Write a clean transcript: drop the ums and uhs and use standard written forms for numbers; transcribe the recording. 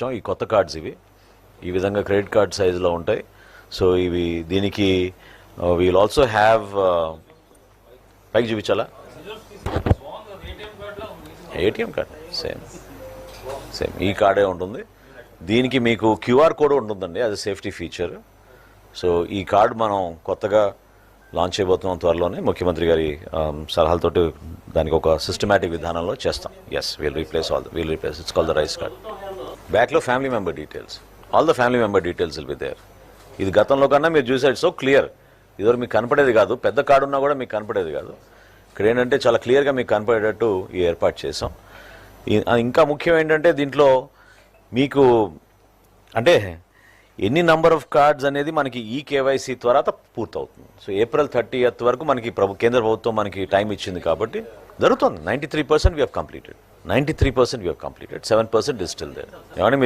ఇచ్చాం. ఈ కొత్త కార్డ్స్ ఇవి ఈ విధంగా క్రెడిట్ కార్డ్ సైజులో ఉంటాయి. సో ఇవి దీనికి వీల్ ఆల్సో హ్యావ్ పైకి చూపించాలా ఏటీఎం కార్డ్ సేమ్ ఈ కార్డే ఉంటుంది. దీనికి మీకు క్యూఆర్ కోడ్ ఉంటుందండి, అది సేఫ్టీ ఫీచర్. సో ఈ కార్డ్ మనం కొత్తగా లాంచ్ చేయబోతున్నాం త్వరలోనే. ముఖ్యమంత్రి గారి సలహాలతోటి దానికి ఒక సిస్టమేటిక్ విధానంలో చేస్తాం. We'll replace its call the rice card. బ్యాక్లో family member details, all the family member details will be there. ఇది గతంలో కన్నా మీరు చూసారు సో క్లియర్. ఇదివరకు మీకు కనపడేది కాదు, పెద్ద కార్డు ఉన్నా కూడా మీకు కనపడేది కాదు. ఇక్కడ ఏంటంటే చాలా క్లియర్గా మీకు కనపడేటట్టు ఈ ఏర్పాటు చేసాం. ఇంకా ముఖ్యం ఏంటంటే దీంట్లో మీకు అంటే ఎన్ని నంబర్ ఆఫ్ కార్డ్స్ అనేది మనకి ఈ కేవైసీ తర్వాత పూర్తవుతుంది. సో April 30th వరకు మనకి కేంద్ర ప్రభుత్వం మనకి టైం ఇచ్చింది కాబట్టి జరుగుతుంది. 93% we have completed. 93% we have completed. 7% is still there. ఏమంటే